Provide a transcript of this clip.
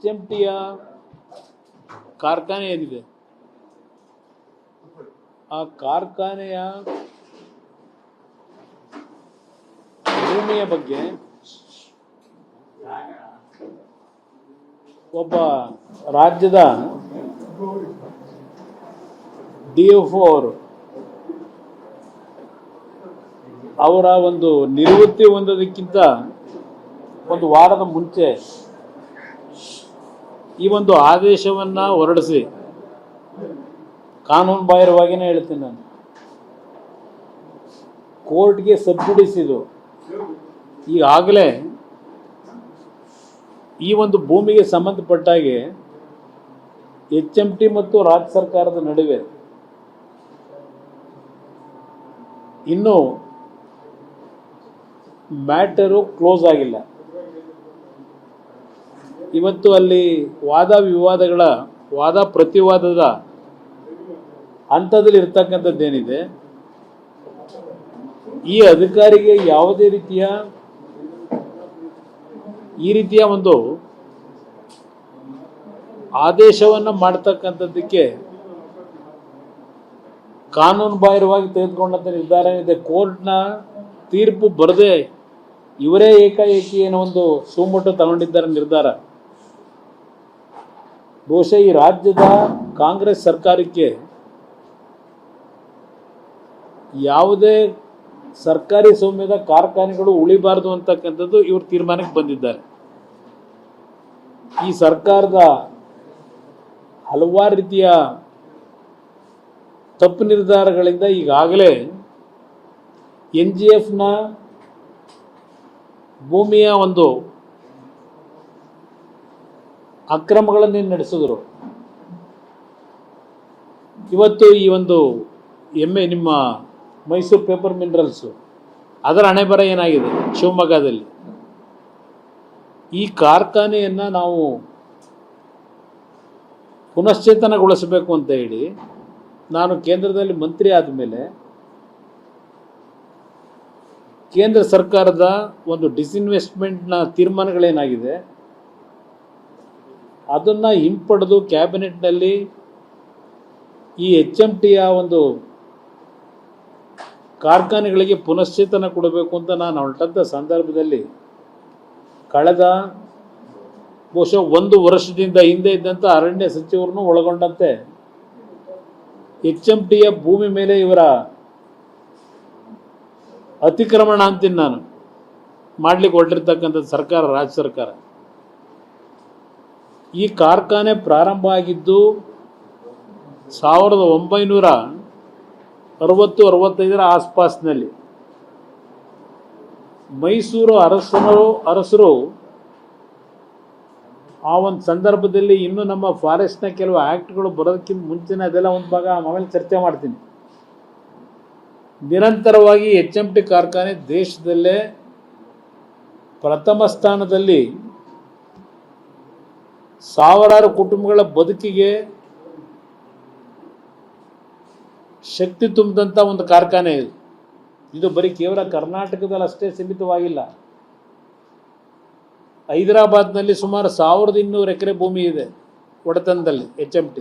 HMTಯ ಕಾರ್ಖಾನೆ ಏನಿದೆ ಆ ಕಾರ್ಖಾನೆಯ ಭೂಮಿಯ ಬಗ್ಗೆ ಒಬ್ಬ ರಾಜ್ಯದ DFO ಅವರ ಒಂದು ನಿವೃತ್ತಿ ಹೊಂದೋದಕ್ಕಿಂತ ಒಂದು ವಾರದ ಮುಂಚೆ ಈ ಒಂದು ಆದೇಶವನ್ನ ಹೊರಡಿಸಿ ಕಾನೂನು ಬಾಹಿರವಾಗಿಯೇ ಹೇಳ್ತೀನಿ ನಾನು ಕೋರ್ಟ್ಗೆ ಸಬ್ಸಿಡಿಸಿದು ಈಗಾಗಲೇ ಈ ಒಂದು ಭೂಮಿಗೆ ಸಂಬಂಧಪಟ್ಟಾಗೆ HMT ಮತ್ತು ರಾಜ್ಯ ಸರ್ಕಾರದ ನಡುವೆ ಇನ್ನೂ ಮ್ಯಾಟರು ಕ್ಲೋಸ್ ಆಗಿಲ್ಲ. ಇವತ್ತು ಅಲ್ಲಿ ವಾದ ಪ್ರತಿವಾದದ ಹಂತದಲ್ಲಿ ಇರ್ತಕ್ಕಂಥದ್ದೇನಿದೆ, ಈ ಅಧಿಕಾರಿಗೆ ಯಾವುದೇ ಈ ರೀತಿಯ ಒಂದು ಆದೇಶವನ್ನು ಮಾಡ್ತಕ್ಕಂಥದ್ದಕ್ಕೆ ಕಾನೂನು ಬಾಹಿರವಾಗಿ ತೆಗೆದುಕೊಂಡಂಥ ನಿರ್ಧಾರ ಇದೆ. ಕೋರ್ಟ್ನ ತೀರ್ಪು ಬರದೆ ಇವರೇ ಏಕಾಏಕಿ ಏನೋ ಒಂದು ಸುಮೋಟೋ ತಗೊಂಡಿದ್ದಾರೆ ನಿರ್ಧಾರ. ಬಹುಶಃ ಈ ರಾಜ್ಯದ ಕಾಂಗ್ರೆಸ್ ಸರ್ಕಾರಕ್ಕೆ ಯಾವುದೇ ಸರ್ಕಾರಿ ಸ್ವಾಮ್ಯದ ಕಾರ್ಖಾನೆಗಳು ಉಳಿಬಾರದು ಅಂತಕ್ಕಂಥದ್ದು ಇವರು ತೀರ್ಮಾನಕ್ಕೆ ಬಂದಿದ್ದಾರೆ. ಈ ಸರ್ಕಾರದ ಹಲವಾರು ರೀತಿಯ ತಪ್ಪು ನಿರ್ಧಾರಗಳಿಂದ ಈಗಾಗಲೇ NGFನ ಭೂಮಿಯ ಒಂದು ಅಕ್ರಮಗಳನ್ನು ನಡೆಸಿದ್ರು. ಇವತ್ತು ಈ ಒಂದು ನಿಮ್ಮ ಮೈಸೂರು ಪೇಪರ್ ಮಿನರಲ್ಸು ಅದರ ಹಣೆಬರ ಏನಾಗಿದೆ ಶಿವಮೊಗ್ಗದಲ್ಲಿ. ಈ ಕಾರ್ಖಾನೆಯನ್ನು ನಾವು ಪುನಶ್ಚೇತನಗೊಳಿಸಬೇಕು ಅಂತ ಹೇಳಿ ನಾನು ಕೇಂದ್ರದಲ್ಲಿ ಮಂತ್ರಿ ಆದಮೇಲೆ ಕೇಂದ್ರ ಸರ್ಕಾರದ ಒಂದು ಡಿಸ್ಇನ್ವೆಸ್ಟ್ಮೆಂಟ್ನ ತೀರ್ಮಾನಗಳೇನಾಗಿದೆ ಅದನ್ನು ಹಿಂಪಡೆದು ಕ್ಯಾಬಿನೆಟ್ನಲ್ಲಿ ಈ HMTಯ ಒಂದು ಕಾರ್ಖಾನೆಗಳಿಗೆ ಪುನಶ್ಚೇತನ ಕೊಡಬೇಕು ಅಂತ ನಾನು ಹೊರಟಂಥ ಸಂದರ್ಭದಲ್ಲಿ ಕಳೆದ ಬಹುಶಃ 1 ವರ್ಷದಿಂದ ಹಿಂದೆ ಇದ್ದಂಥ ಅರಣ್ಯ ಸಚಿವರನ್ನು ಒಳಗೊಂಡಂತೆ HMTಯ ಭೂಮಿ ಮೇಲೆ ಇವರ ಅತಿಕ್ರಮಣ ಅಂತೀನಿ ನಾನು ಮಾಡ್ಲಿಕ್ಕೆ ಹೊರಟಿರ್ತಕ್ಕಂಥದ್ದು ಸರ್ಕಾರ, ರಾಜ್ಯ ಸರ್ಕಾರ. ಈ ಕಾರ್ಖಾನೆ ಪ್ರಾರಂಭ ಆಗಿದ್ದು 1960-65 ಆಸ್ಪಾಸ್ನಲ್ಲಿ. ಮೈಸೂರು ಅರಸರು ಆ ಒಂದು ಸಂದರ್ಭದಲ್ಲಿ ಇನ್ನೂ ನಮ್ಮ ಫಾರೆಸ್ಟ್ನ ಕೆಲವು ಆ್ಯಕ್ಟ್ಗಳು ಬರೋದಕ್ಕಿಂತ ಮುಂಚಿನ ಅದೆಲ್ಲ ಒಂದು ಭಾಗ ಆಮೇಲೆ ಚರ್ಚೆ ಮಾಡ್ತೀನಿ. ನಿರಂತರವಾಗಿ HMT ಕಾರ್ಖಾನೆ ದೇಶದಲ್ಲೇ ಪ್ರಥಮ ಸ್ಥಾನದಲ್ಲಿ ಸಾವಿರಾರು ಕುಟುಂಬಗಳ ಬದುಕಿಗೆ ಶಕ್ತಿ ತುಂಬಿದಂಥ ಒಂದು ಕಾರ್ಖಾನೆ ಇದು ಬರೀ ಕೇವಲ ಕರ್ನಾಟಕದಲ್ಲಿ ಅಷ್ಟೇ ಸೀಮಿತವಾಗಿಲ್ಲ. ಹೈದರಾಬಾದ್ನಲ್ಲಿ ಸುಮಾರು 1200 ಎಕರೆ ಭೂಮಿ ಇದೆ ಒಡೆತನದಲ್ಲಿ HMT.